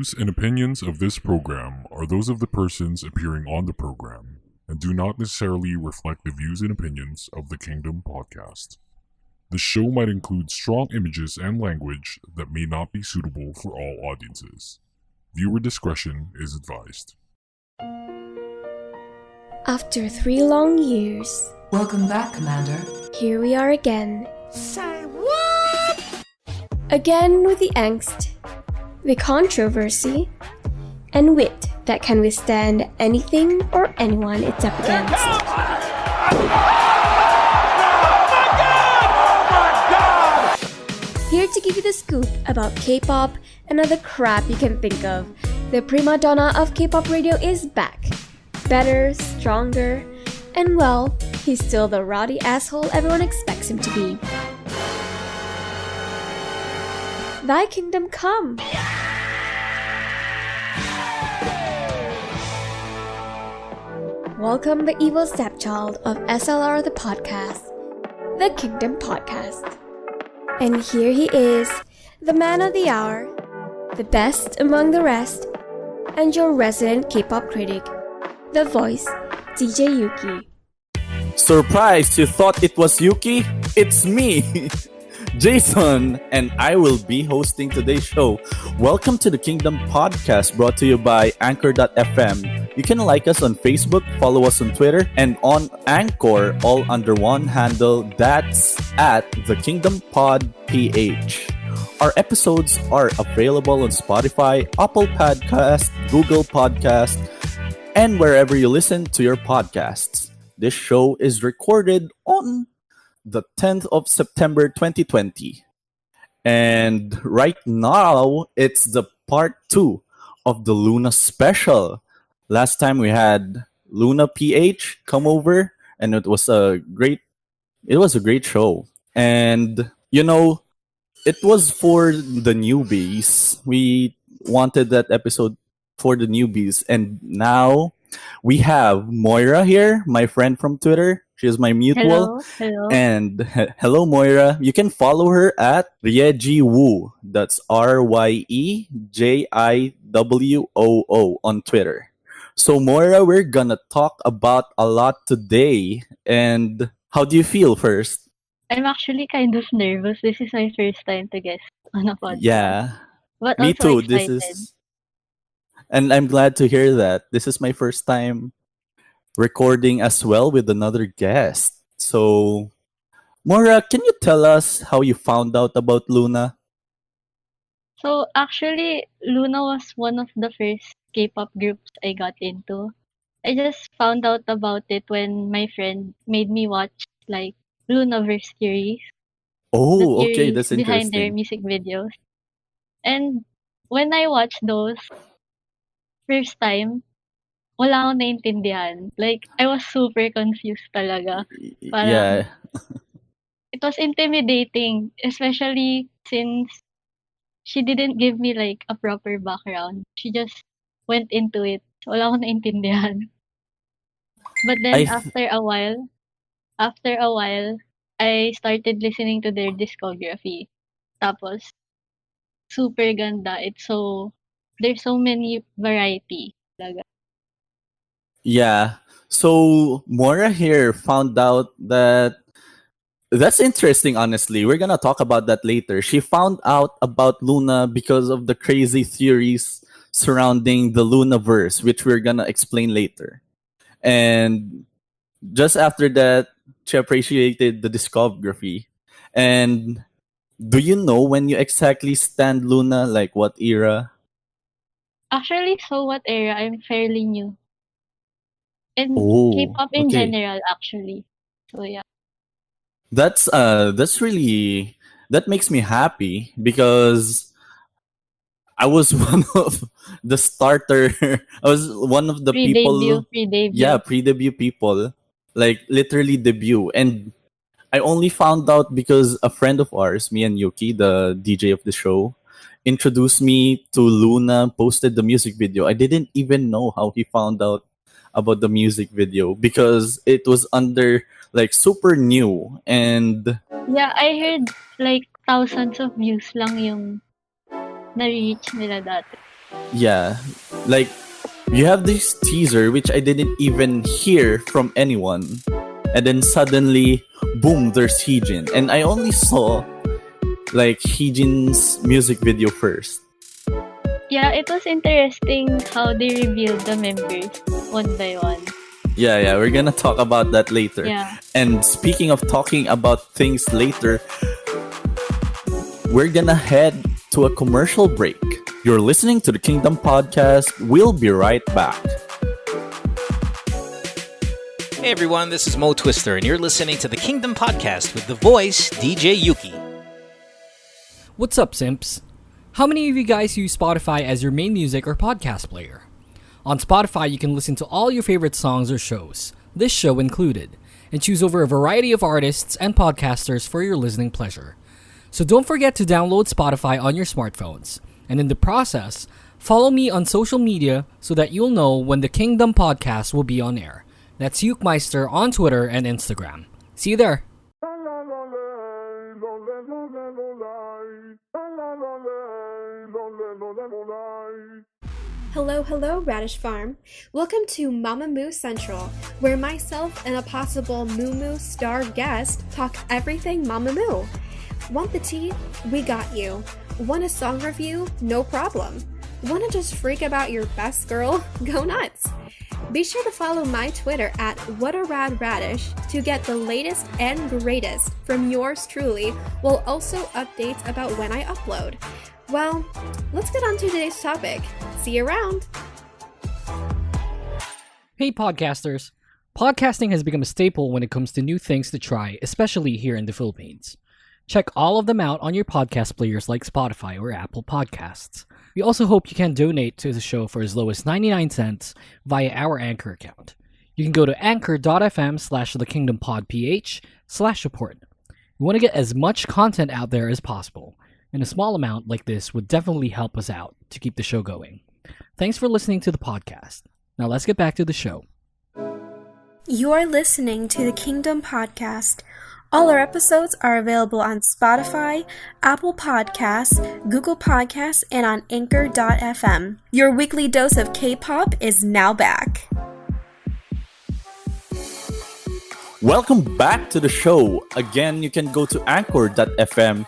views and opinions of this program are those of the persons appearing on the program and do not necessarily reflect the views and opinions of the Kingdom podcast. The show might include strong images and language that may not be suitable for all audiences. Viewer discretion is advised. After 3 long years, Welcome back, Commander. here we are again. Say what? Again with the angst, the controversy, and wit that can withstand anything or anyone it's up against. Here to give you the scoop about K-pop and other crap you can think of, the prima donna of K-pop radio is back. Better, stronger, and well, he's still the rowdy asshole everyone expects him to be. Thy kingdom come! Welcome the evil stepchild of SLR the podcast, the Kingdom Podcast. And here he is, the man of the hour, the best among the rest, and your resident K-pop critic, the voice, DJ YUUKI. Surprised you thought it was Yuki? It's me, Jason, and I will be hosting today's show. Welcome to the Kingdom Podcast, brought to you by Anchor.fm. You can like us on Facebook, follow us on Twitter, and on Anchor, all under one handle. That's at the Kingdom Pod PH. Our episodes are available on Spotify, Apple Podcast, Google Podcast, and wherever you listen to your podcasts. This show is recorded on the 10th of September 2020. And right now, it's the part 2 of the LOONA special. Last time we had LOONA PH come over, and it was a great show. And it was for the newbies. We wanted that episode for the newbies, and now we have Moira here, my friend from Twitter. She is my mutual. Hello. And hello, Moira. You can follow her at RyejiWoo. That's RYEJIWOO on Twitter. So, Moira, we're gonna talk about a lot today. And how do you feel first? I'm actually kind of nervous. This is my first time to guest on a podcast. Yeah, But me also too. excited. And I'm glad to hear that. This is my first time recording as well with another guest. So, Moira, can you tell us how you found out about LOONA? So actually, LOONA was one of the first K-pop groups I got into. I just found out about it when my friend made me watch like LOONAverse series, the Oh, okay, series that's behind their interesting. music videos. And when I watched those first time, wala akong naintindihan. Like, I was super confused talaga. Parang, Yeah, it was intimidating, especially since she didn't give me like a proper background. She just went into it. Wala akong naintindihan. But I then th- after a while, I started listening to their discography. Tapos, super ganda. There's so many variety. Talaga. yeah. So Moira here found out that's interesting, honestly. We're gonna talk about that later. She found out about LOONA because of the crazy theories surrounding the LOONAverse, which we're gonna explain later. And just after that, she appreciated the discography. And do you know when you exactly stand LOONA? Like what era? Actually, so what era? I'm fairly new. In Oh, K-pop in okay. general, actually. So yeah. That's really that makes me happy because I was one of the starter. I was one of the people, yeah, Pre-debut. pre-debut people, like literally debut. And I only found out because a friend of ours, me and Yuki, the DJ of the show, introduced me to LOONA, posted the music video. I didn't even know how he found out about the music video because it was under like super new. And Yeah, I heard like thousands of views lang yung na-reach nila dati. Yeah, like you have this teaser which I didn't even hear from anyone, and then suddenly, boom, there's Heejin, and I only saw like Heejin's music video first. Yeah, it was interesting how they revealed the members one by one. Yeah, we're gonna talk about that later. Yeah. And speaking of talking about things later, we're gonna head to a commercial break. You're listening to the Kingdom Podcast. We'll be right back. Hey everyone, this is Mo Twister, and you're listening to the Kingdom Podcast with the voice DJ Yuki. What's up, simps? How many of you guys use Spotify as your main music or podcast player? On Spotify, you can listen to all your favorite songs or shows, this show included, and choose over a variety of artists and podcasters for your listening pleasure. So don't forget to download Spotify on your smartphones, and in the process, follow me on social media so that you'll know when the Kingdom Podcast will be on air. That's YUUKMeister on Twitter and Instagram. See you there! Hello, Radish Farm. Welcome to Mama Moo Central, where myself and a possible Moo Moo star guest talk everything Mama Moo. Want the tea? We got you. Want a song review? No problem. Want to just freak about your best girl? Go nuts. Be sure to follow my Twitter at WhatARadRadish to get the latest and greatest from yours truly, while also updates about when I upload. Well, let's get on to today's topic. See you around! Hey podcasters! Podcasting has become a staple when it comes to new things to try, especially here in the Philippines. Check all of them out on your podcast players like Spotify or Apple Podcasts. We also hope you can donate to the show for as low as 99 cents via our Anchor account. You can go to anchor.fm/thekingdompodph/support. We want to get as much content out there as possible, and a small amount like this would definitely help us out to keep the show going. Thanks for listening to the podcast. Now let's get back to the show. You are listening to the Kingdom Podcast. All our episodes are available on Spotify, Apple Podcasts, Google Podcasts, and on Anchor.fm. Your weekly dose of K-pop is now back. Welcome back to the show. Again, you can go to anchor.fm/the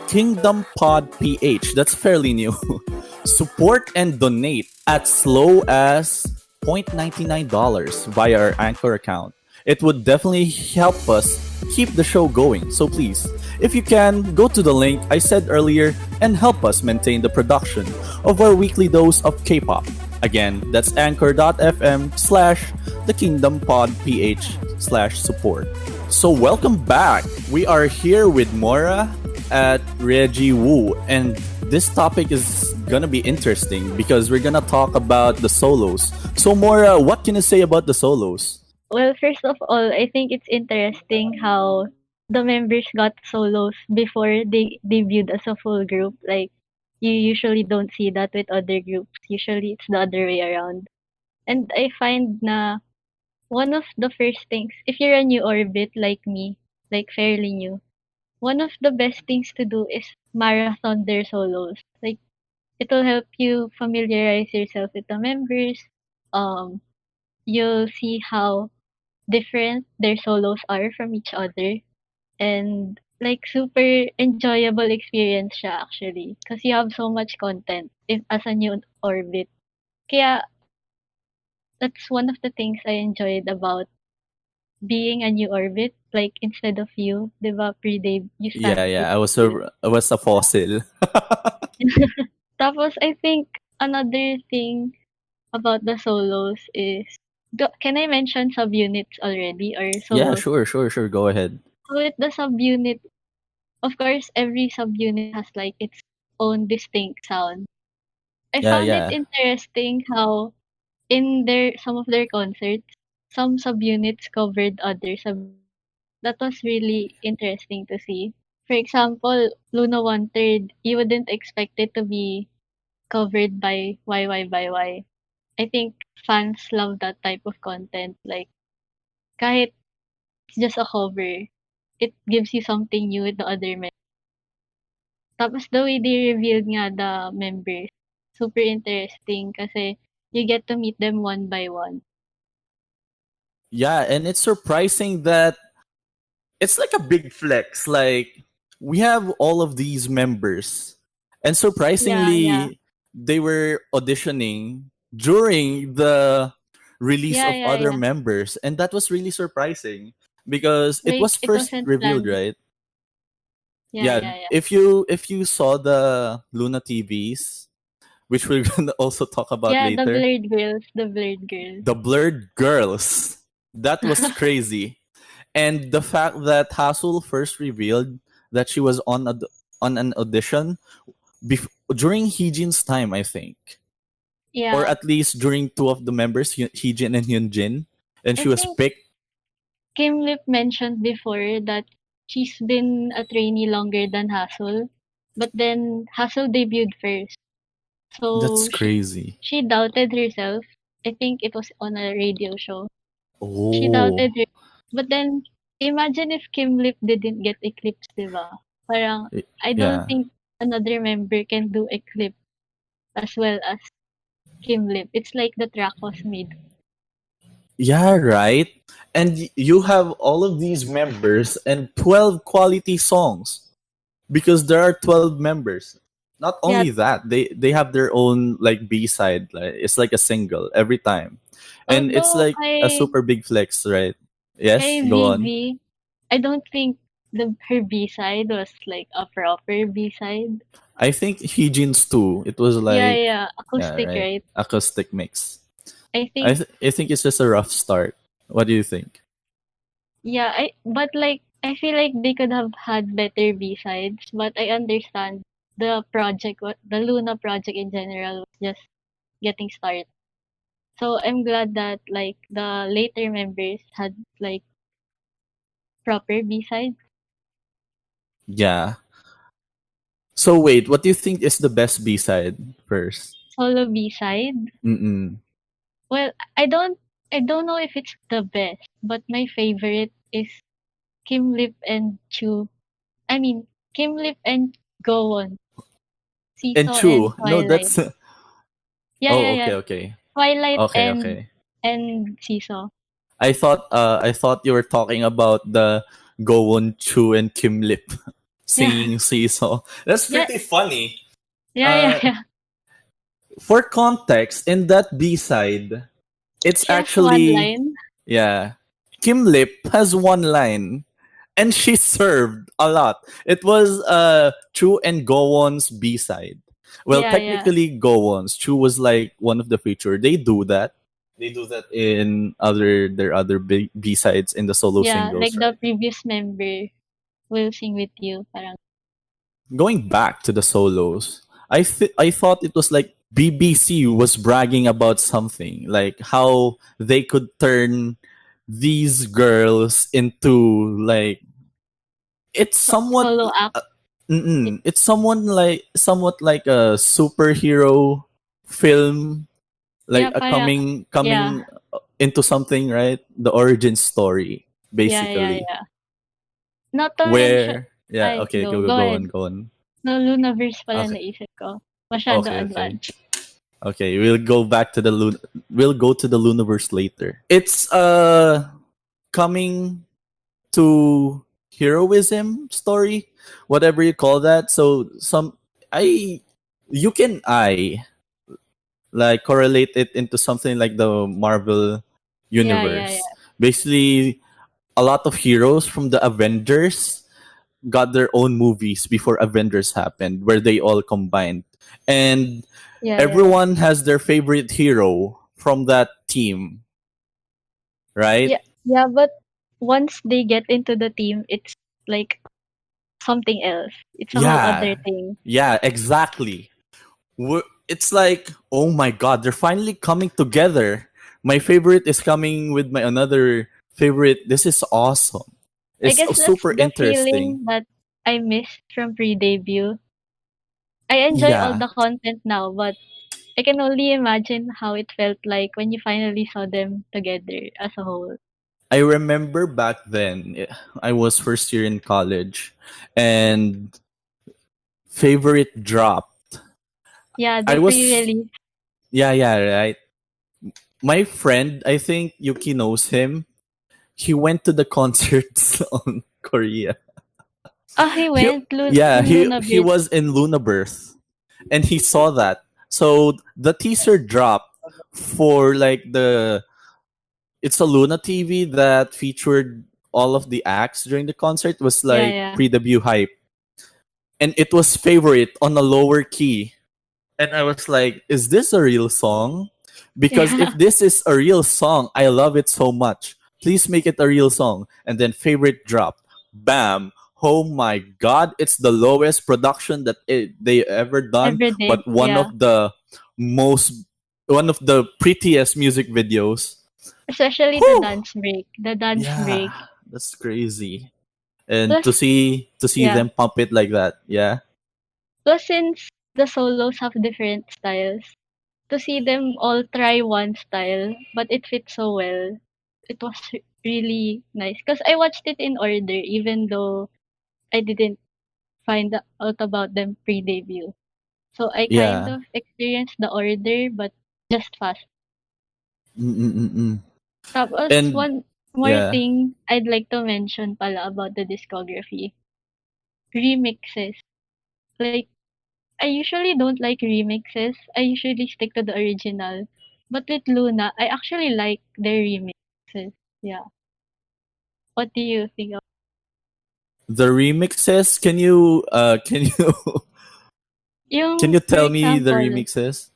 Kingdom Pod PH. That's fairly new. Support and donate at slow as $0.99 via our Anchor account. It would definitely help us keep the show going. So please, if you can, go to the link I said earlier and help us maintain the production of our weekly dose of K-pop. Again, that's anchor.fm/the Kingdom Pod PH/support. So welcome back. We are here with Moira at Reggie Woo, and this topic is gonna be interesting because we're gonna talk about the solos. So Moira, what can you say about the solos? Well, first of all, I think it's interesting how the members got solos before they debuted as a full group. Like, you usually don't see that with other groups. Usually, it's the other way around. And I find na one of the first things, if you're a new orbit like me, like fairly new, one of the best things to do is marathon their solos. Like, it'll help you familiarize yourself with the members. Um, you'll see how different their solos are from each other, and like super enjoyable experience siya actually because you have so much content as a new orbit. Kaya that's one of the things I enjoyed about being a new orbit, like instead of you, 'di ba, pre-deb you start Yeah. I was a fossil. Tapos I think another thing about the solos is, can I mention subunits already or Yeah, solos? sure. Go ahead. So with the subunit, of course, every subunit has like its own distinct sound. I found it Yeah. interesting how in some of their concerts, some subunits covered other sub. That was really interesting to see. For example, Luna 1/3, you wouldn't expect it to be covered by YY by Y. I think fans love that type of content. Like, kahit it's just a cover, it gives you something new with the other members. Tapos the way they revealed nga the members, super interesting kasi you get to meet them one by one. Yeah, and it's surprising that it's like a big flex. Like we have all of these members, and Yeah. surprisingly, they were auditioning during the release of other Yeah. members, and that was really surprising because it Like was it first wasn't revealed, planned. right? Yeah, Yeah, yeah, yeah. if you saw the Luna TVs, which we're gonna also talk about Yeah, the later, blurred girls, the blurred girls. the blurred girls, that was crazy. And the fact that Hassel first revealed that she was on an audition during Heejin's time, I think, or Yeah. at least during two of the members, Heejin and Hyunjin, and I she was think picked. Kim Lip mentioned before that she's been a trainee longer than Hassel, but then Hassel debuted first. That's So crazy. she doubted herself. I think it was on a radio show. She Oh, doubted her. But then imagine if Kim Lip didn't get Eclipse, diba? Parang I don't yeah, think another member can do Eclipse as well as Kim Lip. It's like the track was made. yeah, right. And you have all of these members and 12 quality songs because there are 12 members. Not Yeah, only that, they have their own like B side. Like it's like a single every time, and it's although like a super big flex, right? Yes, kay go on. Vivi, I don't think her B-side was like a proper B-side. I think Heejin's too. It was Yeah, like yeah, yeah, acoustic, right, right? acoustic mix. I think I think it's just a rough start. What do you think? yeah, but like I feel like they could have had better B-sides, but I understand the project, what the Luna project in general was just getting started. So I'm glad that like the later members had like proper B-sides. Yeah. So wait, what do you think is the best B side first? Solo B-side. Mm-mm. Well, I don't know if it's the best, but my favorite is Kim Lip and Chu. I mean Kim Lip and Gowon, And Seesaw and Chu, no, Twilight. that's Yeah, oh yeah, okay, yeah. okay, Twilight okay, okay. and Seesaw. I thought you were talking about the Go Won Chu and Kim Lip Yeah, singing Seesaw. That's yeah, pretty funny. yeah, Uh, yeah. for context, in that B side, it's She has one actually line. yeah. Kim Lip has one line, and she served a lot. It was Chu and Gowon's B side. Well, Yeah, yeah, technically Gowon's. Chu was like one of the feature. They do that. They do that in their other B sides in the solo yeah. Like singles, the right? previous member will sing with you. Parang Going back to the solos, I thought it was like BBC was bragging about something, like how they could turn these girls into like it's somewhat solo act. it's someone like somewhat like a superhero film, like Yeah, a parang yeah, coming into something, right? The origin story basically. yeah. Not to mention, Where yeah, ay, okay, go go ahead. on, go on. No, LOONAverse pala Okay. naisip ko. Masyado Okay. advanced. Okay, we'll go back to the we'll go to the Looniverse later. It's coming to heroism story, whatever you call that. So I you can I like correlate it into something like the Marvel Yeah. universe. Basically, a lot of heroes from the Avengers got their own movies before Avengers happened, where they all combined. And Yeah. everyone has their favorite hero from that team, right? Yeah, but once they get into the team, it's like something else. It's a whole other Yeah, thing. yeah, exactly. It's like, oh my god, they're finally coming together. My favorite is coming with my another favorite. This is awesome. I It's guess that's super the interesting. feeling that I missed from pre-debut. I enjoy all Yeah, the content now, but I can only imagine how it felt like when you finally saw them together as a whole. I remember back then, I was first year in college, and favorite drop. Yeah, I the was pre-release. yeah, right. My friend, I think Yuki knows him. He went to the concerts on Korea. Oh, he He went yeah, in he LOONAverse. was in LOONAverse and he saw that. So the teaser dropped for like the it's a Luna TV that featured all of the acts during the concert was Yeah, like yeah. pre-debut hype, and it was favorite on a lower key. And I was like, is this a real song? Because Yeah. if this is a real song, I love it so much. Please make it a real song. And then favorite drop. Bam. Oh my god, it's the lowest production that they ever done, Every day. but Yeah. most one of the prettiest music videos. Especially the Whew. dance break. The dance Yeah, break. that's crazy. And Plus, to see yeah. them pump it like that, yeah. Plus, since the solos have different styles, to see them all try one style, but it fits so well, it was really nice. Because I watched it in order, even though I didn't find out about them pre-debut. So I kind Yeah. of experienced the order, but just fast. Mm-mm-mm-mm. Tapos, And one more yeah. thing I'd like to mention pala about the discography. Remixes. Like, I usually don't like remixes. I usually stick to the original. But with Luna, I actually like their remixes. Yeah. What do you think of The remixes, can you can yung, you for tell me the example, remixes?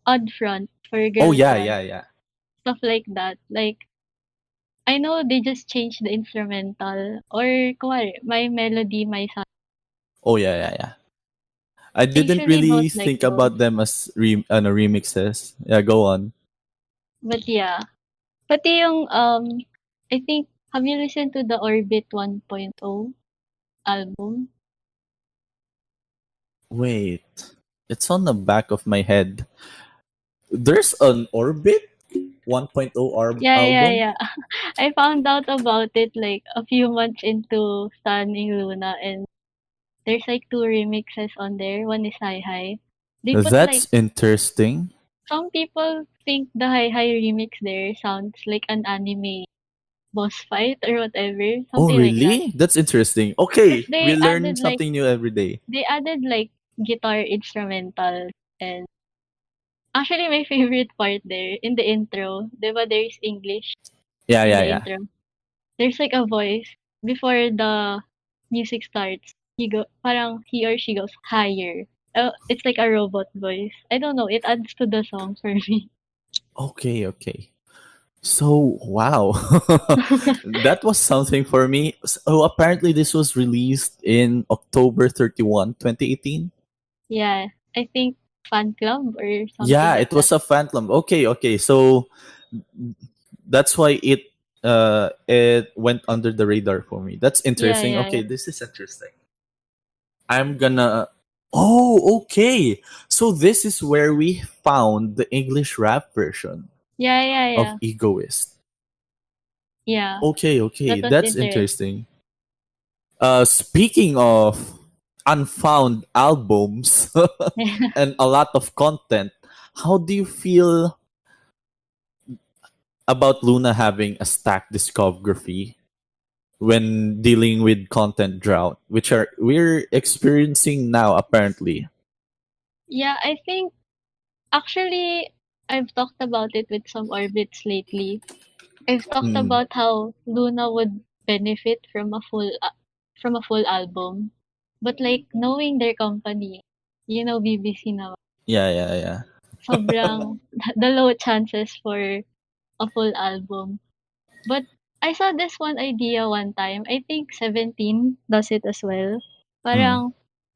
Odd Front for Oh Girl yeah, Front, yeah. stuff like that. Like, I know they just changed the instrumental or kuwari, my melody, my sound. Oh yeah. I I didn't usually really don't like think those. about them as remixes. Yeah, go on. But yeah. Pati yung, I think, have you listened to the Orbit 1.0 album? Wait. It's on the back of my head. There's an Orbit 1.0 album? Yeah. I found out about it like a few months into stunning Luna, and there's like two remixes on there. One is Hi Hi. They put like That's interesting. some people think the Hi Hi remix there sounds like an anime boss fight or whatever, Oh something like that. really? That's interesting. Because Okay, we learn something new every day. they added like guitar instrumental, and actually my favorite part there in the intro, 'di ba there's English in the Yeah. intro. There's like a voice before the music starts. Parang he or she goes higher. It's like a robot voice. I don't know. It adds to the song for me. Okay. So, wow. That was something for me. So, apparently, this was released in October 31, 2018. Yeah, I think fan club or something Yeah, like it that. was a Phantom. Okay. So, that's why it went under the radar for me. That's interesting. Yeah. Okay, this is interesting. I'm gonna. Oh, okay. So, this is where we found the English rap version of Yeah. Egoist. Yeah. That Okay, was that's interesting. interesting. Speaking of unfound albums and a lot of content, how do you feel about Luna having a stacked discography when dealing with content drought, which are we're experiencing now apparently? Yeah, I think actually I've talked about it with some orbits lately. I've talked Mm. about how Luna would benefit from a full album. But like knowing their company, BBC na Yeah. sobrang the low chances for a full album. But I saw this one idea one time. I think 17 does it as well. Mm. Parang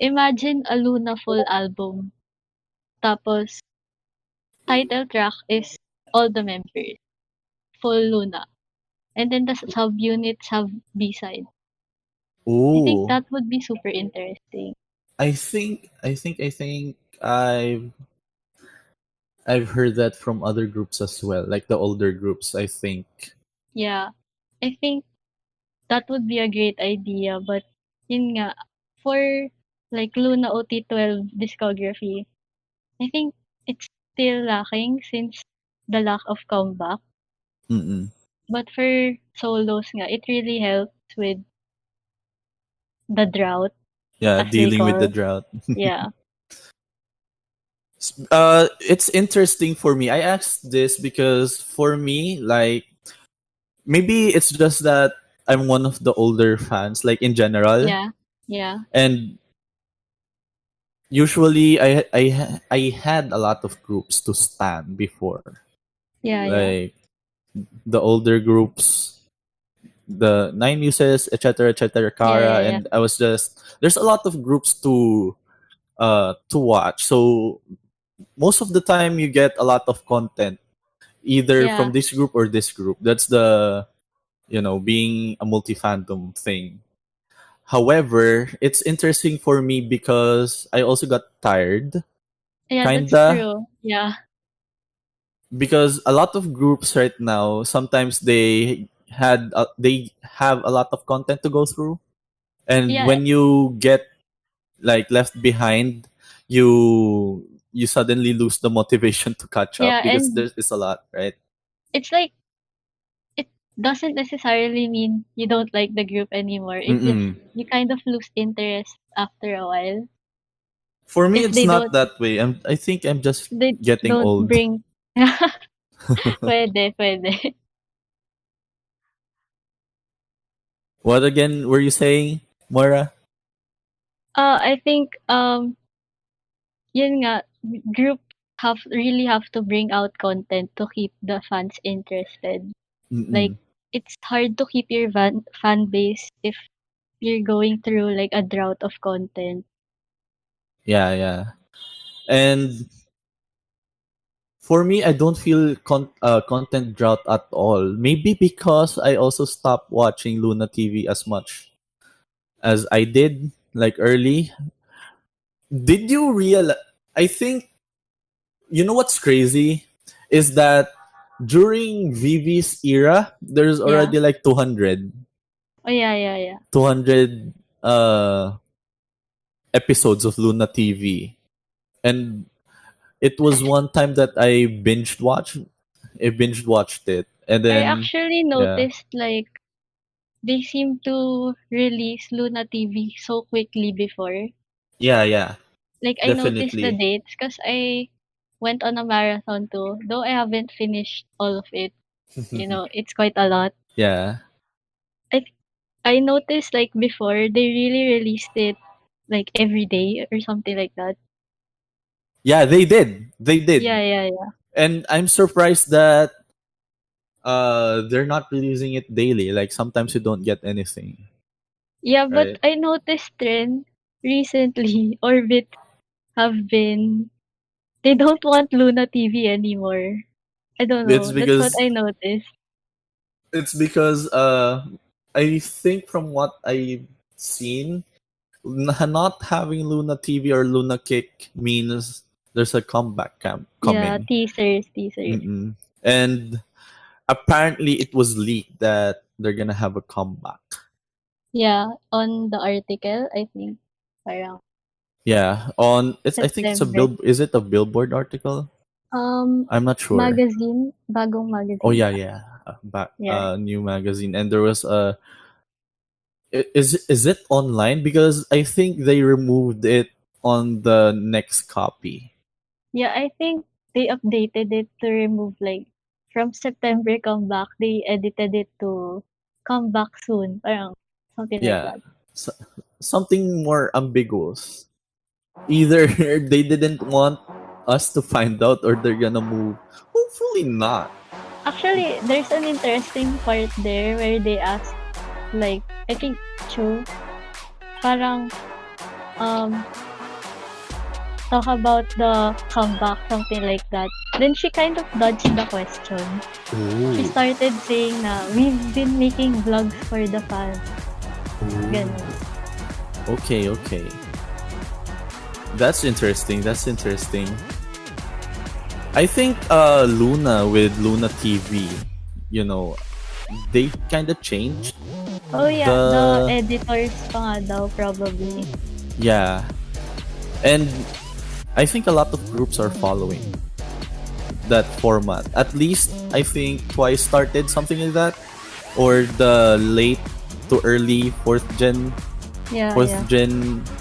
imagine a Luna full album. Tapos title track is all the members, full Luna. And then the subunits have B-side. I think Oh, that would be super interesting. I think I've heard that from other groups as well, like the older groups, I think. Yeah. I think that would be a great idea, but yun nga, for like LOONA OT12 discography, I think it's still lacking since the lack of comeback. Mm-mm. But for solos nga, it really helps with the drought, Yeah, as they dealing with the call. drought. Yeah. It's interesting for me. I asked this because for me, like, maybe it's just that I'm one of the older fans, like in general, Yeah. Yeah. and usually I had a lot of groups to stan before, Yeah. Yeah. like the older groups, the Nine Muses, etc., Yeah. Kara, Yeah. Yeah. and I was just there's a lot of groups to watch. So most of the time you get a lot of content either Yeah. from this group or this group. That's the being a multi fandom thing. However, it's interesting for me because I also got tired, Yeah, that's kinda, true. Yeah. because a lot of groups right now sometimes they have a lot of content to go through, and Yeah. when you get like left behind, you suddenly lose the motivation to catch up Yeah. because And there's it's a lot, right? it's like, it doesn't necessarily mean you don't like the group anymore. It just, Mm-mm. you kind of lose interest after a while. For me, If it's not that way. I think I'm just they getting don't old. bring, pwede, pwede. What again were you saying, Moira? I think, yun nga, group have to bring out content to keep the fans interested. Like, Mm-mm. it's hard to keep your fan base if you're going through like a drought of content. Yeah, yeah. And for me, I don't feel content drought at all. Maybe because I also stopped watching Luna TV as much as I did, like early. Did you realize? I think you know what's crazy is that during Vivi's era, there's Yeah. already like 200, Oh yeah, yeah, yeah. 200 episodes of Luna TV, and it was one time that I binge watched it, and I then actually yeah, noticed like they seem to release Luna TV so quickly before. yeah, yeah, Like I noticed the definitely. dates because I went on a marathon too. Though I haven't finished all of it. It's quite a lot. Yeah, I I noticed like before they really released it like every day or something like that. yeah, they did, Yeah, yeah, yeah. and I'm surprised that they're not releasing it daily. Like sometimes you don't get anything, Yeah, but right? I noticed trend recently Orbit have been, they don't want Luna TV anymore. I don't It's know. That's what because I noticed. I think from what I've seen, not having Luna TV or Luna Kick means there's a comeback camp Yeah, coming. teasers, teasers. Mm-mm. And apparently it was leaked that they're gonna have a comeback. Yeah, on the article, I think parang Yeah, on it's I think it's a September. bill. Is it a Billboard article? I'm not sure. Magazine, bagong Oh magazine yeah, siya. yeah, back Yeah. new magazine, and there was a. Is it online? Because I think they removed it on the next copy. Yeah, I think they updated it to remove like from September comeback, they edited it to come back soon. Parang something like Yeah, that. so, something more ambiguous. Either they didn't want us to find out, or they're gonna move. Hopefully not. Actually, there's an interesting part there where they ask, like, I think Chu, parang, um, talk about the comeback, something like that. Then she kind of dodged the question. She Ooh. started saying na, we've been making vlogs for the fans. Ganun. Okay, okay. That's interesting. That's interesting. I think Luna with Luna TV, you know, they kind of changed Oh yeah, the the editors pa nga daw probably. yeah, And I think a lot of groups are following that format. At least I think Twice started something like that, or the late to early fourth gen,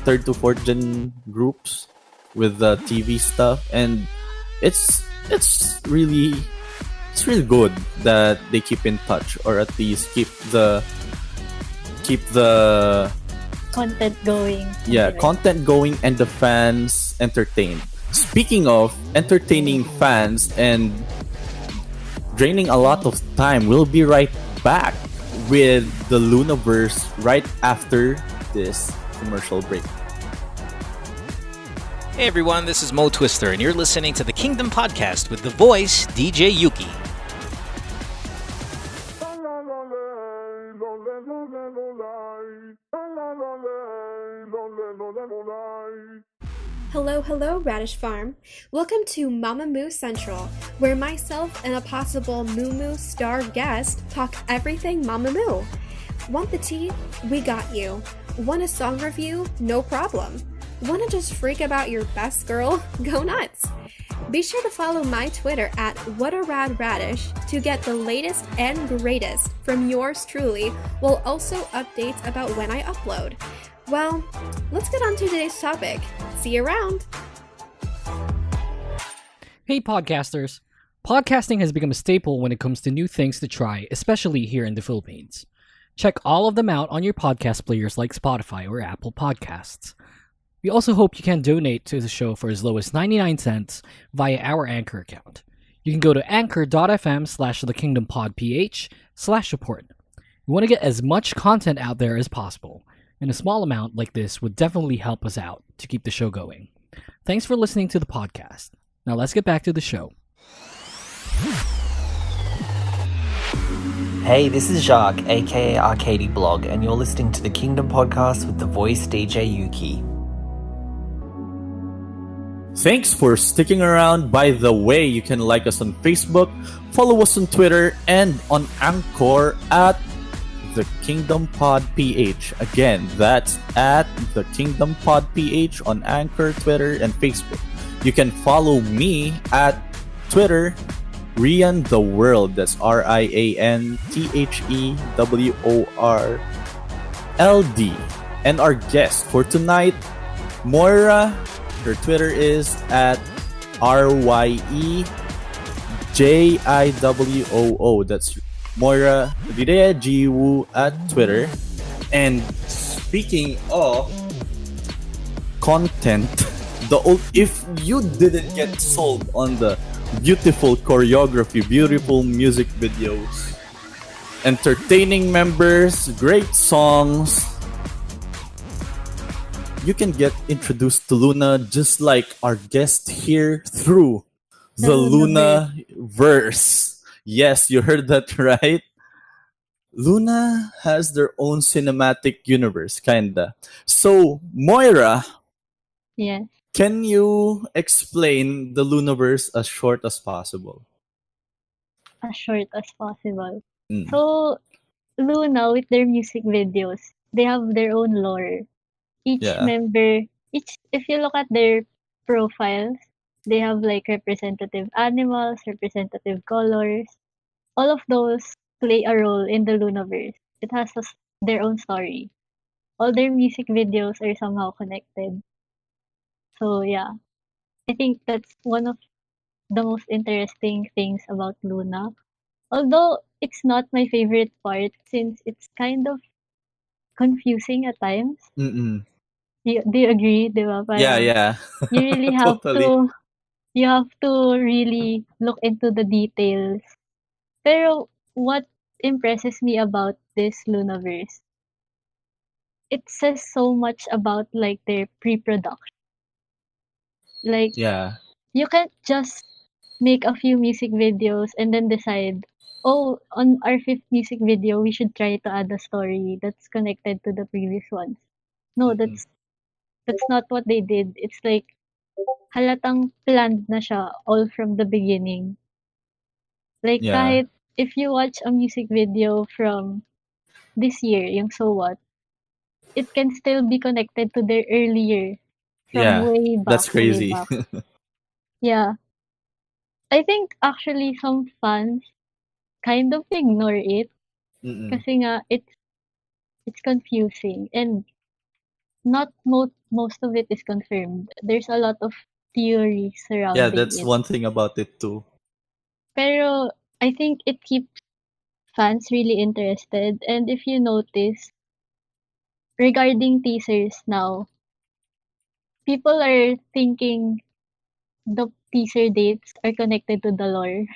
third to fourth gen groups with the TV stuff, and it's really good that they keep in touch, or at least keep the Content going. content going and the fans entertained. Speaking of entertaining fans and draining a lot of time, we'll be right back with the LOONAverse right after this commercial break. Hey everyone, this is Mo Twister, and you're listening to the Kingdom Podcast with the voice DJ Yuki. Hello, Radish Farm. Welcome to Mama Moo Central, where myself and a possible Moo Moo star guest talk everything Mama Moo. Want the tea? We got you. Want a song review? No problem. Want to just freak about your best girl? Go nuts! Be sure to follow my Twitter at WhatARadRadish to get the latest and greatest from yours truly, while also updates about when I upload. Well, let's get on to today's topic. See you around! Hey podcasters! Podcasting has become a staple when it comes to new things to try, especially here in the Philippines. Check all of them out on your podcast players like Spotify or Apple Podcasts. We also hope you can donate to the show for as low as 99 cents via our Anchor account. You can go to anchor.fm/thekingdompodph/support. We want to get as much content out there as possible, and a small amount like this would definitely help us out to keep the show going. Thanks for listening to the podcast. Now let's get back to the show. Hey, this is Jacques, aka Arcady Blog, and you're listening to the Kingdom Podcast with the voice DJ Yuki. Thanks for sticking around. By the way, you can like us on Facebook, follow us on Twitter, and on Anchor at The Kingdom Pod PH. Again, that's at The Kingdom Pod PH on Anchor, Twitter, and Facebook. You can follow me at Twitter, Rian the World. That's RIANTHEWORLD. And our guest for tonight, Moira. Her Twitter is at RYEJIWOO. That's Moira Videa Jiwu at Twitter. And speaking of content, if you didn't get sold on the beautiful choreography, beautiful music videos, entertaining members, great songs, you can get introduced to LOONA just like our guest here through the LOONAverse. Yes, you heard that right. LOONA has their own cinematic universe, kinda. So, Moira, Yes. can you explain the LOONAverse as short as possible? As short as possible. Mm. So, LOONA, with their music videos, they have their own lore. Each member, if you look at their profiles, they have like representative animals, representative colors. All of those play a role in the LOONAverse. It has their own story. All their music videos are somehow connected. So yeah, I think that's one of the most interesting things about LOONA. Although it's not my favorite part since it's kind of confusing at times. Mm-mm. Do you agree, di ba? Yeah. You really have Totally. you have to really look into the details. Pero what impresses me about this LOONAverse, it says so much about like their pre-production. Like Yeah. you can't just make a few music videos and then decide, oh, on our fifth music video we should try to add a story that's connected to the previous ones. No, that's not what they did. It's like halatang planned na siya all from the beginning. Like kahit if you watch a music video from this year, yung So What, it can still be connected to their earlier from Yeah, way that's back, way crazy. back. Yeah. I think actually some fans kind of ignore it Mm-mm. kasi nga it's confusing and not most of it is confirmed. There's a lot of theories Yeah, surrounding that's it. one thing about it too. Pero I think it keeps fans really interested. And if you notice, regarding teasers now, people are thinking the teaser dates are connected to the lore,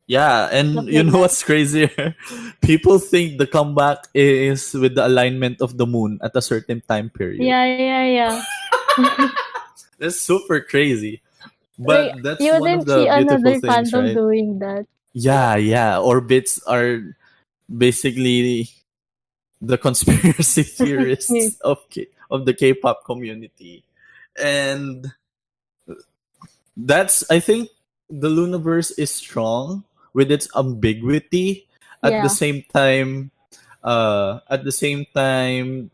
Yeah, stuff and you like know that. what's crazier? People think the comeback is with the alignment of the moon at a certain time period. Yeah, yeah, yeah. That's super crazy. Like, But that's you one of wouldn't see the beautiful another things, fandom right? doing that. Yeah, yeah. Orbits are basically the conspiracy Yes. theorists of the K-pop community. And that's I think the Loonaverse is strong with its ambiguity Yeah, at the same time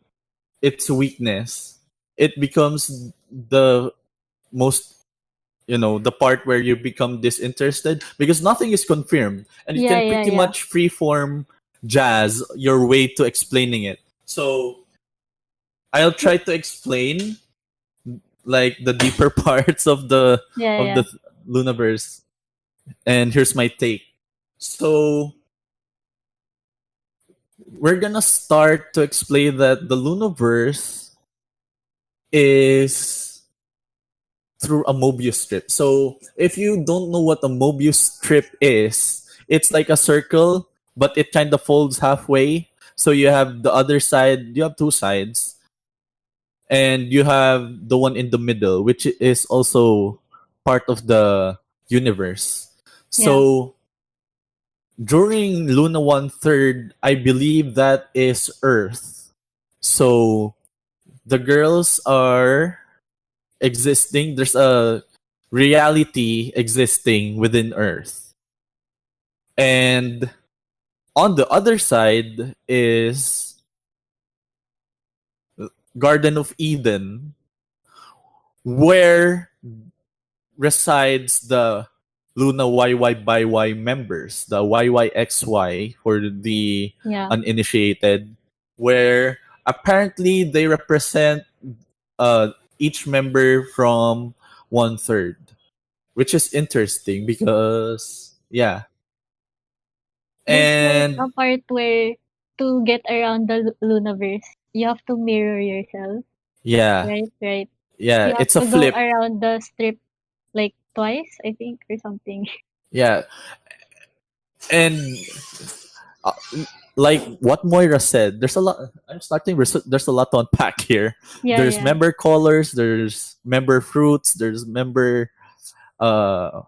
its weakness. It becomes the most the part where you become disinterested because nothing is confirmed and you yeah, can yeah, pretty yeah. much freeform jazz your way to explaining it. So I'll try to explain like the deeper parts Yeah, of yeah. the Loonaverse, and here's my take. So we're gonna start to explain that the Loonaverse is through a Mobius strip. So if you don't know what a Mobius strip is, it's like a circle, but it kind of folds halfway. So you have the other side, you have two sides, and you have the one in the middle, which is also part of the universe. Yeah. So during Luna 1/3, I believe that is Earth. So the girls are existing. There's a reality existing within Earth. And on the other side is Garden of Eden, where resides the Luna YY by Y members, the YYXY for the Yeah. uninitiated, where apparently they represent each member from 1/3, which is interesting because yeah, There's like and a part where to get around the Loonaverse, you have to mirror yourself, yeah, right? Right. yeah, You have it's a to go flip. around the strip like twice, I think, or something. Yeah, and uh, like what Moira said, there's a lot. I'm starting. There's a lot to unpack here. Yeah, There's yeah. member colors. There's member fruits. There's member uh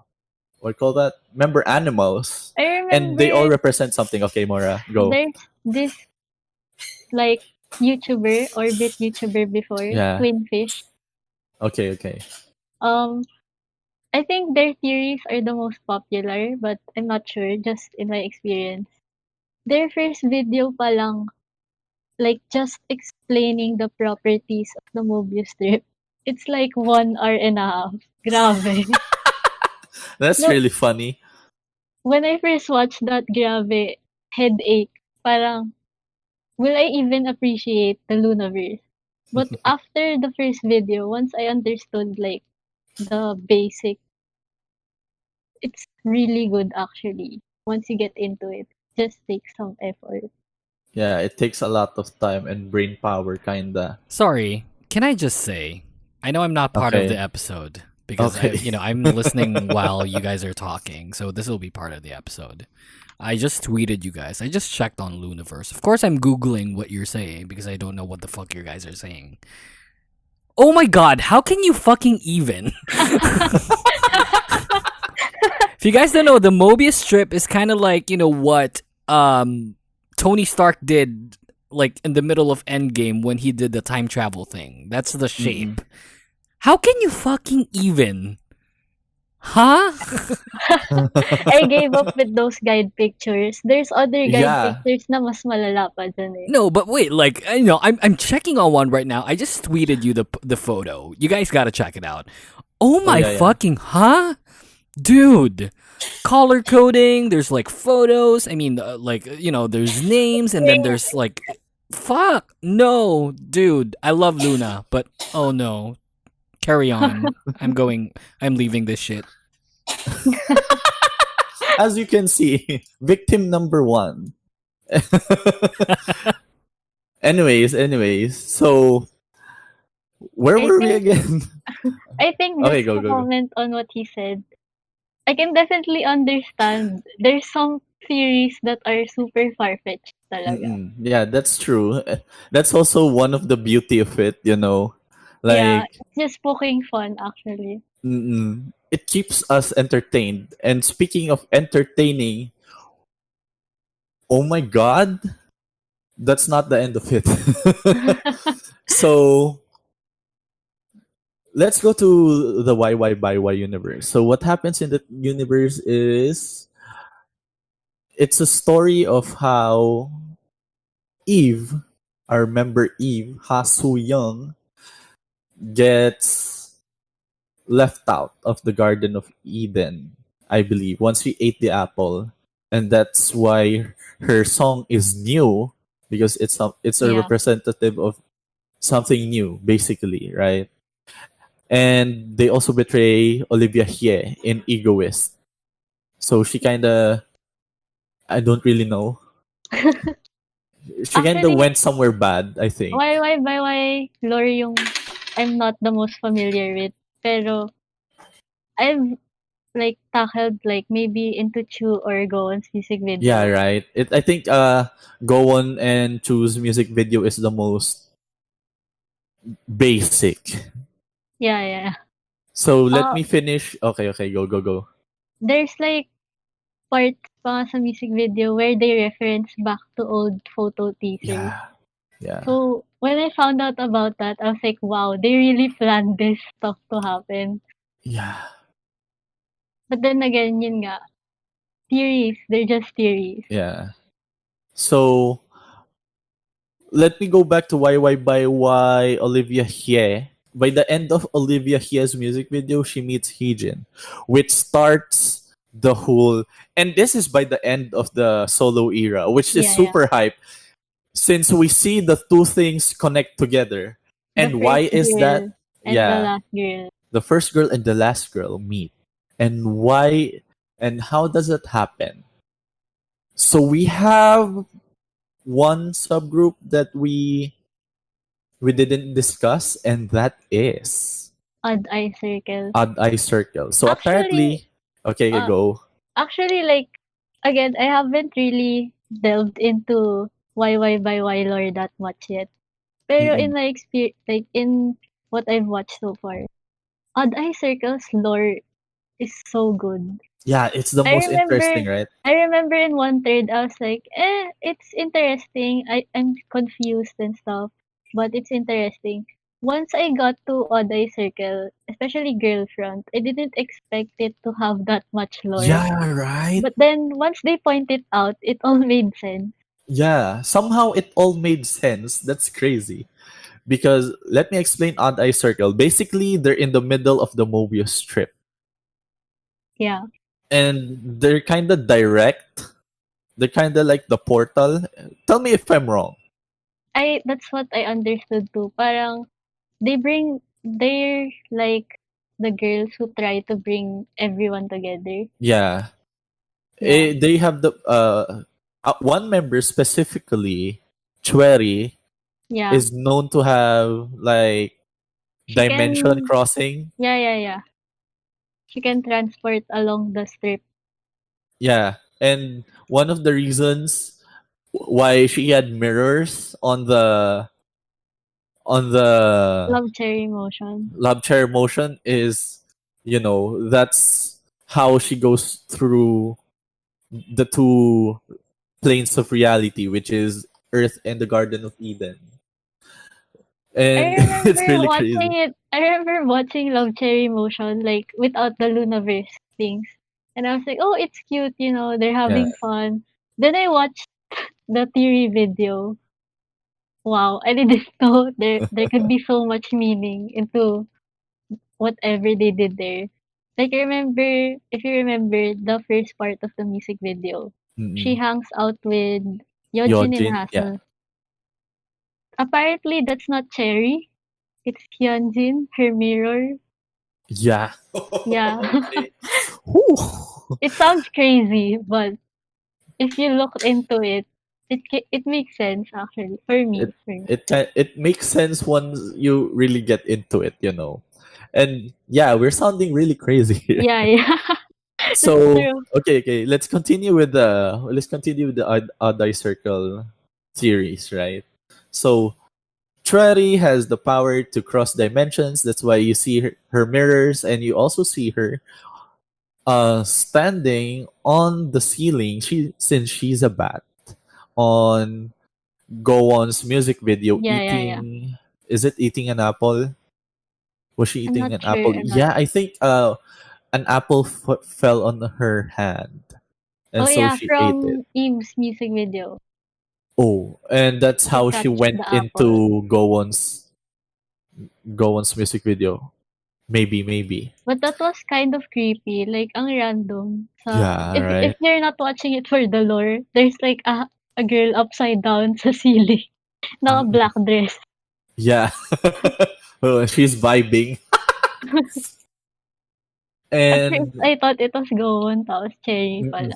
what do you call that? Member animals, I and they all remember represent something. Okay, Moira, go. there's this like YouTuber, Orbit YouTuber before, Yeah. Twinfish. Okay. Okay. Um, I think their theories are the most popular, but I'm not sure, just in my experience. Their first video pa lang, like just explaining the properties of the Mobius strip. It's like 1 hour and a half. Grabe. That's No, really funny. when I first watched that, grabe, headache. Parang, will I even appreciate the Loonaverse? But after the first video, once I understood like the basic, it's really good actually. Once you get into it, just takes some effort. Yeah, it takes a lot of time and brain power, kinda. Sorry, can I just say, I know I'm not part of the Okay. episode because Okay. I'm listening while you guys are talking, so this will be part of the episode. I just tweeted you guys. I just checked on Loonaverse. Of course, I'm googling what you're saying because I don't know what the fuck you guys are saying. Oh my god, how can you fucking even? If you guys don't know, the Mobius strip is kind of like, what Tony Stark did like in the middle of Endgame when he did the time travel thing. That's the shape. How can you fucking even? Huh? I gave up with those guide pictures. There's other guide Yeah. pictures na mas malala pa dyan eh. No, but wait, like I'm checking on one right now. I just tweeted you the photo. You guys gotta check it out. Oh my yeah, yeah. fucking dude! Color coding. There's like photos. I mean, there's names, and then there's like, fuck no, dude. I love LOONA, but oh no, carry on. I'm leaving this shit. As you can see, victim number 1. anyways, so where I were we think- again? I think Okay, just go, to go, go. comment on what he said, I can definitely understand. There's some theories that are super far-fetched talaga. Mm-mm. Yeah, that's true. That's also one of the beauty of it, Yeah, Like, it's just poking fun actually. it keeps us entertained. And speaking of entertaining, oh my god, that's not the end of it. So let's go to the YY by Y universe. So what happens in the universe is it's a story of how Eve, our member Eve, Ha Soo Young, gets left out of the Garden of Eden, I believe, once we ate the apple. And that's why her song is new, because it's a Yeah. representative of something new, basically, right? And they also betray Olivia Hye in Egoist. So she kinda, I don't really know. She kinda Actually, went somewhere bad, I think. why lore yung I'm not the most familiar with. Pero I've like tackled like maybe into Chu or Goon's music video. Yeah, right. I think Go On and Choose music video is the most basic. Yeah. So let Uh, me finish. Okay, go. There's like parts pa sa music video where they reference back to old photo teasers. Yeah. So when I found out about that, I was like, wow, they really planned this stuff to happen. Yeah. But then again, yun nga, theories, they're just theories. Yeah. So let me go back to YY by Y Olivia Hye. By the end of Olivia Hye's music video, she meets Heejin, which starts the whole. And this is by the end of the solo era, which is Yeah. super hype, since we see the two things connect together. The And why first is girl that? And Yeah. the last girl. The first girl and the last girl meet. And why and how does it happen? So we have one subgroup that we didn't discuss, and that is Odd Eye Circle. Odd Eye Circle. So Actually, apparently, okay, go. Actually, like, again, I haven't really delved into YY by Y lore that much yet. Pero in my experience, like, in what I've watched so far, Odd Eye Circle's lore is so good. Yeah, it's the I most interesting, remember- right? I remember in one third, I was like, it's interesting. I'm confused and stuff, but it's interesting. Once I got to Odd Eye Circle, especially Girlfront, I didn't expect it to have that much lore. Yeah, right. But then once they pointed out, it all made sense. Yeah, somehow it all made sense. That's crazy. Because let me explain Odd Eye Circle. Basically, they're in the middle of the Mobius strip. Yeah. And they're kind of direct. They're kind of like the portal. Tell me if I'm wrong. That's what I understood too. Parang they're like the girls who try to bring everyone together. Yeah. Yeah. They have the one member specifically, Chweri, Yeah. is known to have like She dimension can- crossing. Yeah. She can transport along the strip. Yeah. And one of the reasons why she had mirrors on the Love cherry motion. love chair motion is, that's how she goes through the two planes of reality, which is Earth and the Garden of Eden. and I it's remember really watching crazy. it. I remember watching Love Cherry Motion like without the LOONAverse things, and I was like, "Oh, it's cute. They're Yeah. having fun." Then I watched the theory video. Wow, I didn't know there could be so much meaning into whatever they did there. Like remember if you remember the first part of the music video, she Mm-mm. hangs out with Yojin and Yojin, yeah. Hassel. Apparently that's not Cherry. It's Hyunjin, her mirror. Yeah. Yeah. Okay. Whew. It sounds crazy, but if you look into it, it makes sense actually for it me. it makes sense once you really get into it, you know. And yeah, we're sounding really crazy here. Yeah, yeah. That's So true. okay, let's continue with the odd eye circle theories, right? So Treri has the power to cross dimensions. That's why you see her mirrors, and you also see her standing on the ceiling. Since she's a bat on Go-on's music video, Yeah, yeah, yeah. eating. Is it eating an apple? Was she I'm eating not an sure. apple? I'm not Yeah, I sure. think an apple fell on her hand, and Oh so yeah, she ate it. from Eve's music video. Oh, and that's She how she touched went the apple. into Go-on's music video. Maybe. But that was kind of creepy, like ang random. Yeah, If right. you're not watching it for the lore, there's like a girl upside down sa ceiling, naka Mm-mm. black dress. Yeah. Oh, she's vibing. At first, And I thought it was Gowon, tapos Cherry mm-mm. pala.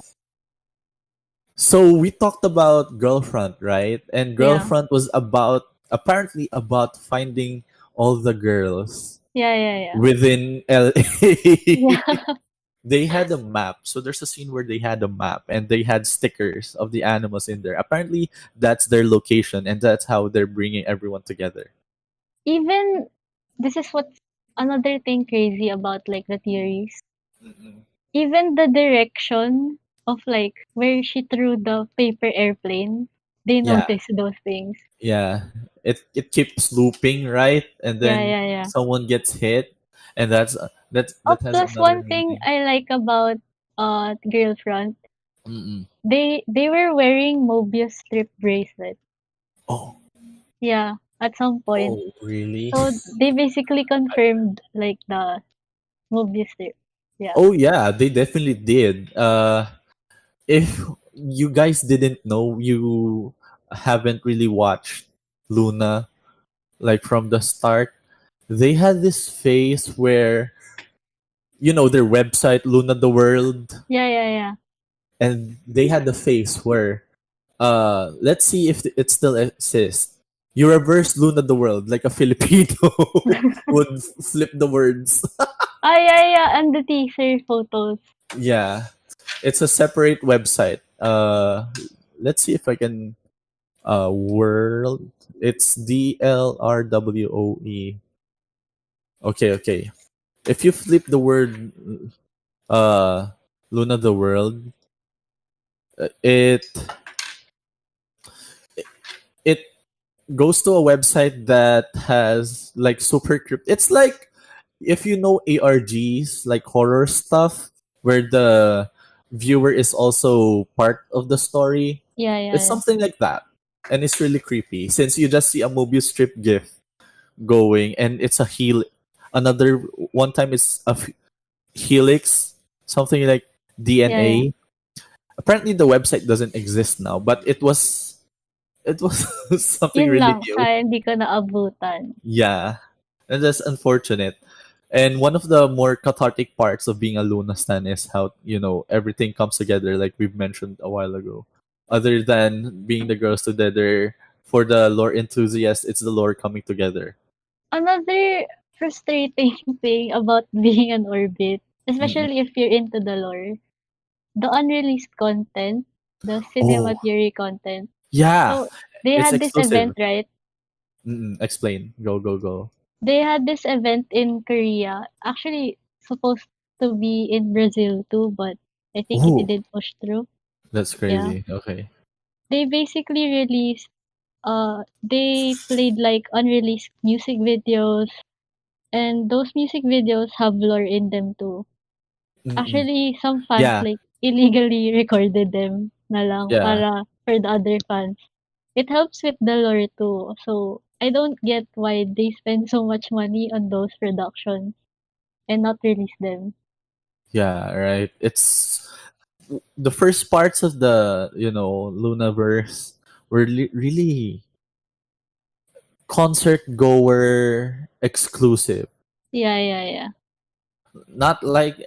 So we talked about Girlfront, right? And Yeah. Girlfront was apparently about finding all the girls Yeah, yeah, yeah. within LA. Yeah. They had a map. So there's a scene where they had a map and they had stickers of the animals in there. Apparently, that's their location and that's how they're bringing everyone together. Even, this is what's another thing crazy about like the theories. Mm-mm. Even the direction of like where she threw the paper airplane, they Yeah, noticed those things. yeah. It keeps looping, right? And Yeah, then yeah, yeah. someone gets hit, and Oh, that has plus another one thing meaning. I like about Girlfront, Mm-mm. they were wearing Mobius strip bracelet. Oh, Yeah, at some point. oh, really? So they basically confirmed like the Mobius strip. Yeah. Oh yeah, they definitely did. If you guys didn't know, you haven't really watched Luna like from the start. They had this phase where their website Luna the World, Yeah, yeah, yeah. and they had the phase where let's see if it still exists. You reverse Luna the World like a Filipino would flip the words. Ah, yeah, yeah. And the teaser photos. Yeah, it's a separate website. Let's see if I can world. It's DLRWOE. Okay. If you flip the word uh Luna the World, it it goes to a website that has like super crypt. It's like if you know ARGs, like horror stuff, where the viewer is also part of the story. Yeah, yeah, It's yeah. something like that. And it's really creepy since you just see a Mobius strip gif going and it's a another one time it's helix, something like Yeah, yeah. DNA. Apparently the website doesn't exist now, but it was something Yun really lang, new. sayang hindi ko naabutan. Yeah. And that's unfortunate. And one of the more cathartic parts of being a Luna stan is how, everything comes together like we've mentioned a while ago. Other than being the girls together, for the lore enthusiasts, it's the lore coming together. Another frustrating thing about being an orbit, Mm-mm. especially if you're into the lore, the unreleased content, the cinema Oh, theory content. yeah. So they It's had this event, exclusive. right? Explain. Go. They had this event in Korea. Actually, supposed to be in Brazil too, but I think it Ooh, didn't push through. that's Yeah. crazy. Okay. They basically released they played like unreleased music videos, and those music videos have lore in them too. Mm-mm. Actually, some fans Yeah, like illegally recorded them na lang yeah. para for the other fans. It helps with the lore too. So I don't get why they spend so much money on those productions and not release them. Yeah, right. It's the first parts of the LOONAverse were really concert goer exclusive. Yeah, yeah, yeah. Not like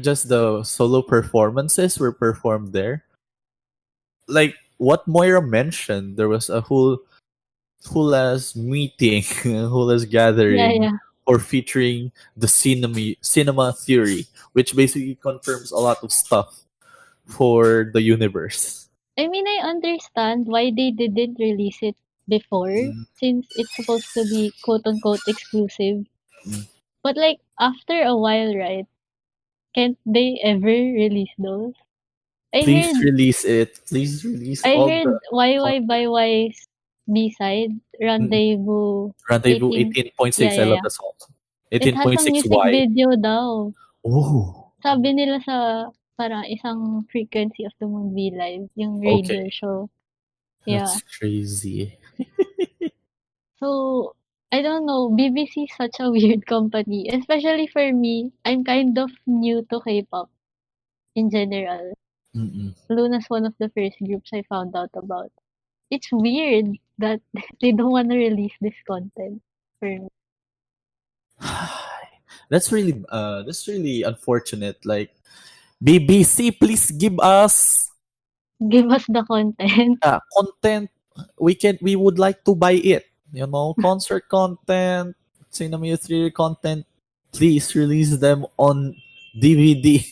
just the solo performances were performed there. Like what Moira mentioned, there was a whole as meeting, whole as Yeah, gathering yeah. for featuring the cinema theory, which basically confirms a lot of stuff for the universe. I mean, I understand why they didn't release it before Mm, since it's supposed to be quote unquote exclusive. mm. But like after a while, right? Can't they ever release those? I Please heard release it. Please release I all the heard YY content. by Y's B-side, Mm. Rendezvous Rendezvous 18. Yeah, 18.6. I yeah, love yeah. the song. It has a music 18.6Y. video daw. Oh, Sabi nila sa parang isang frequency of the moon V live, yung radio okay. show. Yeah. That's crazy. So, I don't know, BBC is such a weird company, especially for me. I'm kind of new to K-pop in general. Mm-mm. Luna's one of the first groups I found out about. It's weird that they don't want to release this content for me. That's really unfortunate. Like BBC, please give us Give us the content. content. We would like to buy it. Concert content, cinema theater content. Please release them on DVD.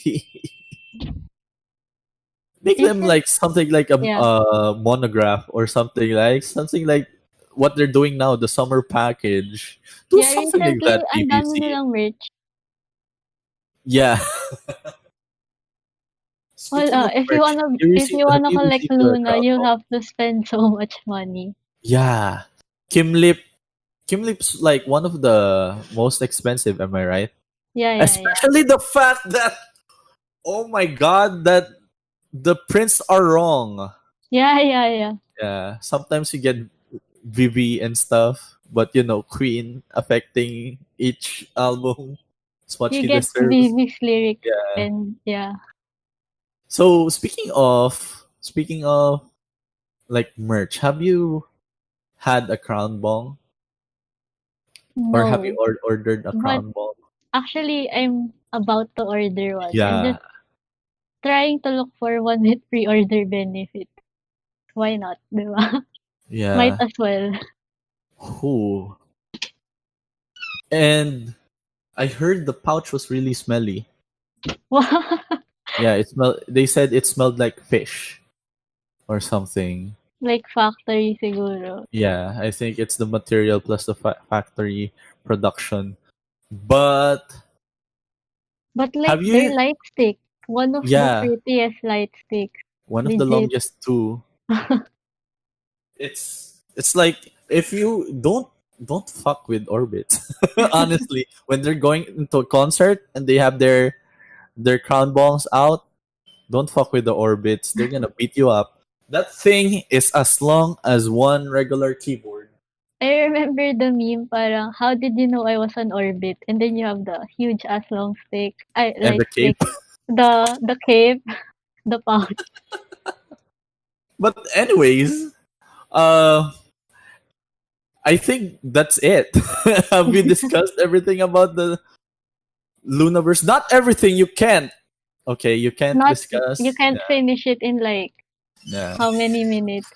Make them Recent, like something like a yeah. monograph or something like what they're doing now, the summer package. Do Yeah, something like recently, that, ang dami BBC. nilang merch. Yeah. Well, Speaking of merch, if you have wanna you collect received the Luna, crowd you ball? have to spend so much money. Yeah. Kim Lip. Kim Lip's like one of the most expensive, am I right? Yeah, yeah, yeah. Especially the fact that, oh my god, that the prints are wrong. Yeah, yeah, yeah. Yeah. Sometimes you get Vivi and stuff, but Queen affecting each album as much You he get deserves. Vivi's lyrics Yeah. and yeah. So speaking of like merch, have you had a crown bong or have you No. ordered a But crown bong? actually, I'm about to order one. I'm Yeah, just trying to look for one with pre-order benefit. Why not, di ba? Might yeah. as well. Who? And I heard the pouch was really smelly. Yeah, it smelled. They said it smelled like fish or something. Like factory siguro. Yeah, I think it's the material plus the factory production. But But like have their you? light stick, one of the Yeah, prettiest light sticks. one of the Legit. longest too. It's like if you don't fuck with Orbit. Honestly, when they're going into a concert and they have their crown bongs out, don't fuck with the Orbits. They're gonna beat you up. That thing is as long as one regular keyboard. I remember the meme parang, how did you know I was on orbit? And then you have the huge ass long stick. I And light the cape. stick. The cape, the pouch. But anyways, uh I think that's it. Have we discussed everything about the LOONAverse? Not everything you can't. Okay, you can't Not you discuss. can't finish it in like Yeah. how many minutes?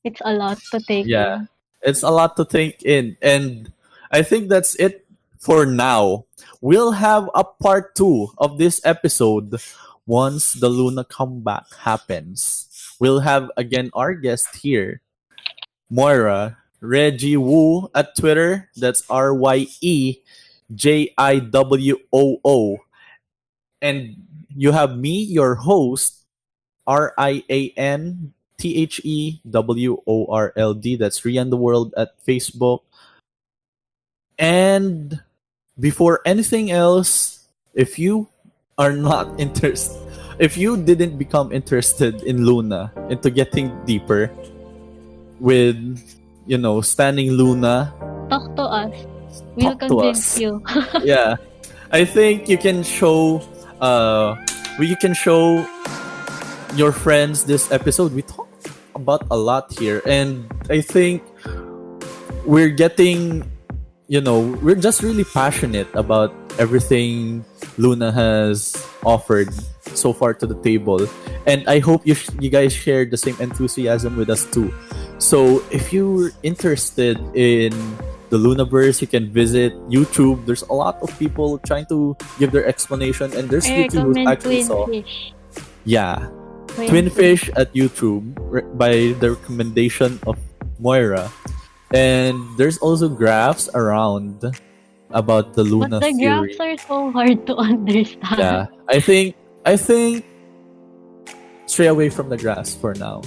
It's a lot to take Yeah. in. It's a lot to think in. And I think that's it for now. We'll have a part 2 of this episode once the LOONA comeback happens. We'll have again our guest here, Moira, Reggie Woo at Twitter. That's RYEJIWOO. And you have me, your host, RIAN TheWorld. That's Rian the World at Facebook. And before anything else, if you are not interested, if you didn't become interested in Loona, into getting deeper with, standing Loona, Talk to us. We'll talk to convince us. you. Yeah, I think you can show, your friends this episode. We talk about a lot here, and I think we're getting, we're just really passionate about everything Loona has offered so far to the table, and I hope you guys share the same enthusiasm with us too. So if you're interested in the LOONAverse, you can visit YouTube. There's a lot of people trying to give their explanation, and there's I people who recommend actually saw. Twinfish. Yeah, Twinfish at YouTube by the recommendation of Moira. And there's also graphs around about the Loona But the theory. graphs are so hard to understand. Yeah, I think stray away from the graphs for now.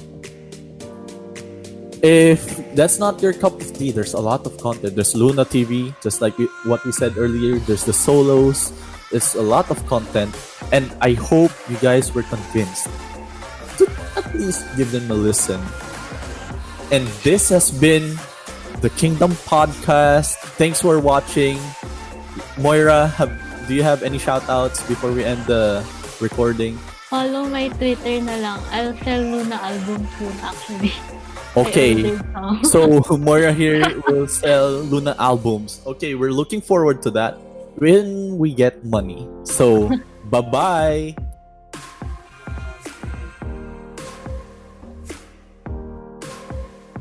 If that's not your cup of tea, there's a lot of content. There's Loona TV, just like what we said earlier. There's the solos. There's a lot of content, and I hope you guys were convinced to at least give them a listen. And this has been the Kingdom Podcast. Thanks for watching. Moira, do you have any shout-outs before we end the recording? Follow my Twitter na lang. I'll sell Loona album soon, actually. Okay, so Moira here will sell Loona albums. Okay, we're looking forward to that when we get money. So, bye-bye!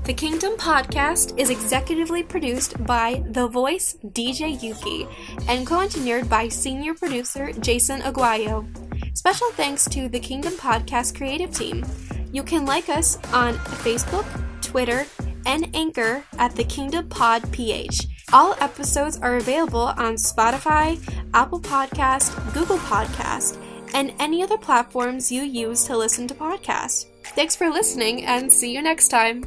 The Kingdom Podcast is executively produced by The Voice DJ YUUKI and co-engineered by senior producer Jason Aguayo. Special thanks to the Kingdom Podcast creative team. You can like us on Facebook, Twitter, and Anchor at The Kingdom Pod PH. All episodes are available on Spotify, Apple Podcast, Google Podcast, and any other platforms you use to listen to podcasts. Thanks for listening and see you next time.